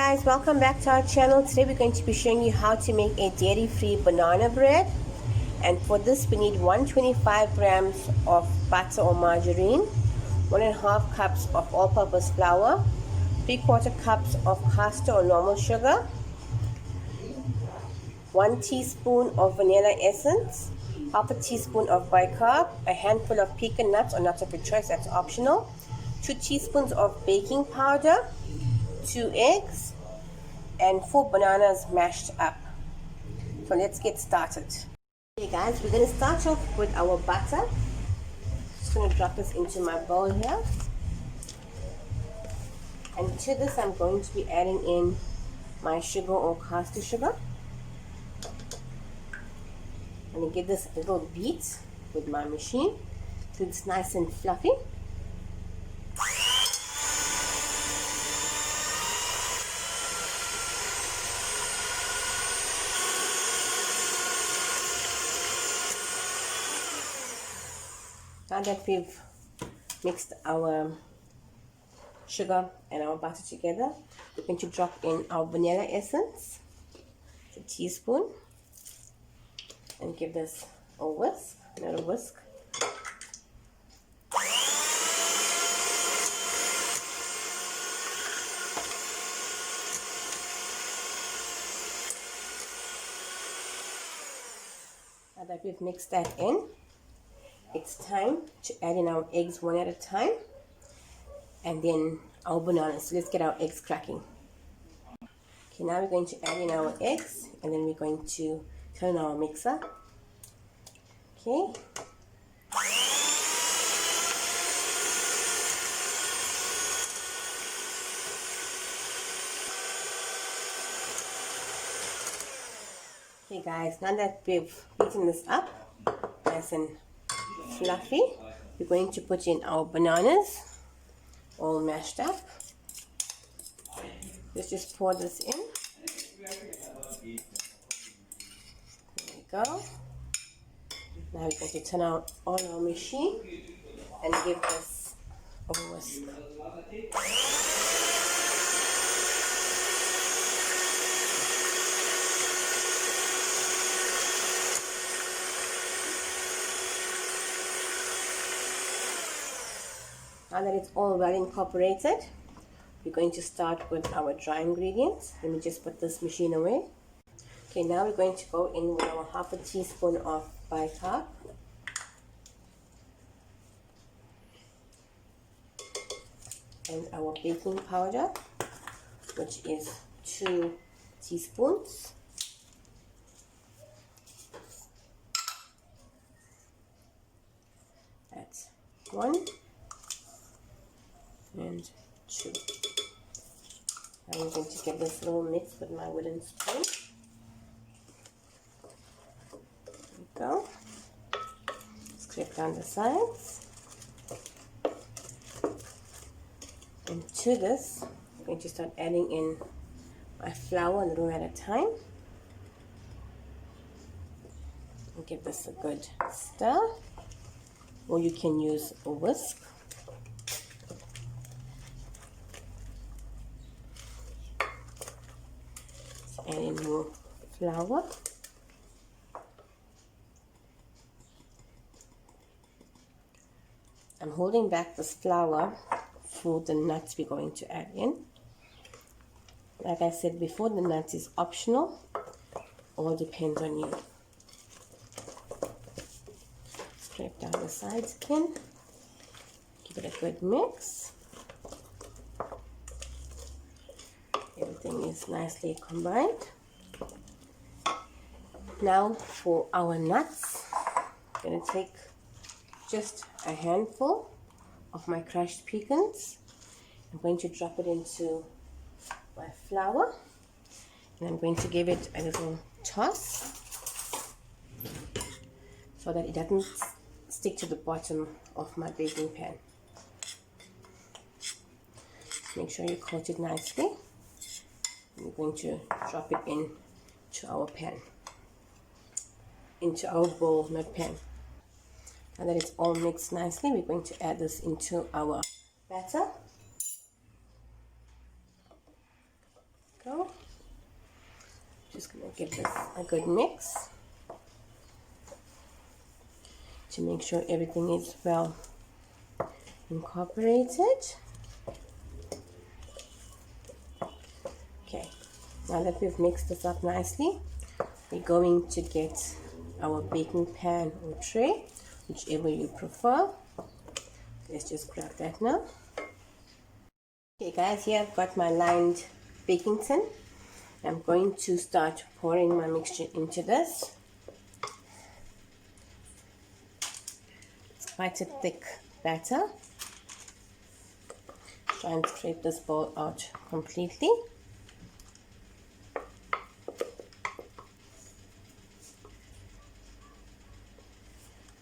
Guys, welcome back to our channel. Today we're going to be showing you how to make a dairy-free banana bread. And for this we need 125 grams of butter or margarine, 1.5 cups of all-purpose flour, 3/4 cups of caster or normal sugar, 1 teaspoon of vanilla essence, half a teaspoon of bicarb, a handful of pecan nuts or nuts of your choice, that's optional, 2 teaspoons of baking powder, 2 eggs, and 4 bananas mashed up. So let's get started. Okay guys, we're going to start off with our butter. Just going to drop this into my bowl here. And to this I'm going to be adding in my sugar or caster sugar. I'm going to give this a little beat with my machine so it's nice and fluffy. Now that we've mixed our sugar and our butter together, we're going to drop in our vanilla essence, a teaspoon, and give this a whisk, another whisk. Now that we've mixed that in, it's time to add in our eggs one at a time, and then our bananas. So let's get our eggs cracking. Okay, now we're going to add in our eggs, and then we're going to turn our mixer. Okay. Okay guys, now that we've beaten this up nice and fluffy, we're going to put in our bananas all mashed up. Let's just pour this in. There we go. Now we're going to turn on our machine and give this a whisk. Now that it's all well incorporated, we're going to start with our dry ingredients. Let me just put this machine away. Okay, now we're going to go in with our half a teaspoon of bicarb, and our baking powder, which is 2 teaspoons. That's 1 and 2. I'm going to get this little mix with my wooden spoon. There we go. Scrape down the sides. And to this, I'm going to start adding in my flour a little at a time. And give this a good stir, or you can use a whisk. Add in more flour. I'm holding back this flour for the nuts we're going to add in. Like I said before, the nuts is optional. All depends on you. Scrape down the sides again. Give it a good mix. Everything is nicely combined. Now for our nuts, I'm going to take just a handful of my crushed pecans. I'm going to drop it into my flour, and I'm going to give it a little toss so that it doesn't stick to the bottom of my baking pan. Make sure you coat it nicely. We're going to drop it into our pan, into our bowl, not pan. Now that it's all mixed nicely, we're going to add this into our batter. Just gonna give this a good mix to make sure everything is well incorporated. Okay, now that we've mixed this up nicely, we're going to get our baking pan or tray, whichever you prefer. Let's just grab that now. Okay guys, here I've got my lined baking tin. I'm going to start pouring my mixture into this. It's quite a thick batter. Try and scrape this bowl out completely.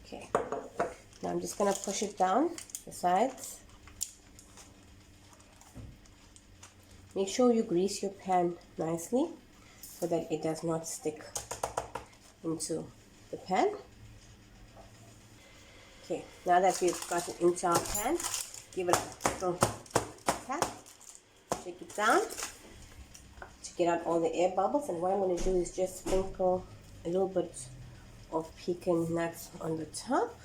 Okay, now I'm just going to push it down the sides. Make sure you grease your pan nicely so that it does not stick into the pan. Okay, now that we've got it into our pan, give it a little tap, shake it down to get out all the air bubbles. And what I'm going to do is just sprinkle a little bit of pecan nuts on the top,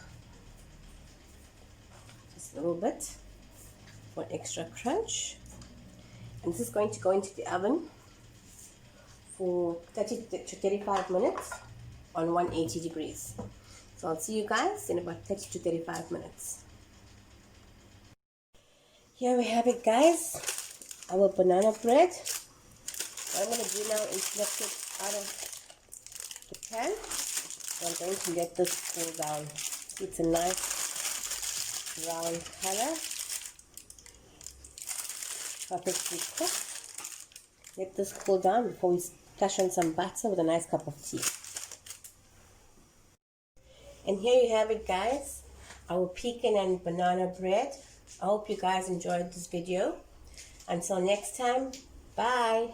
just a little bit for extra crunch. And this is going to go into the oven for 30 to 35 minutes on 180 degrees. So I'll see you guys in about 30 to 35 minutes. Here we have it guys, our banana bread. What I'm going to do now is lift it out of the pan. So I'm going to let this cool down. It's a nice brown color. Perfectly cooked. Let this cool down before we splash on some butter with a nice cup of tea. And here you have it guys, our pecan and banana bread. I hope you guys enjoyed this video. Until next time, bye.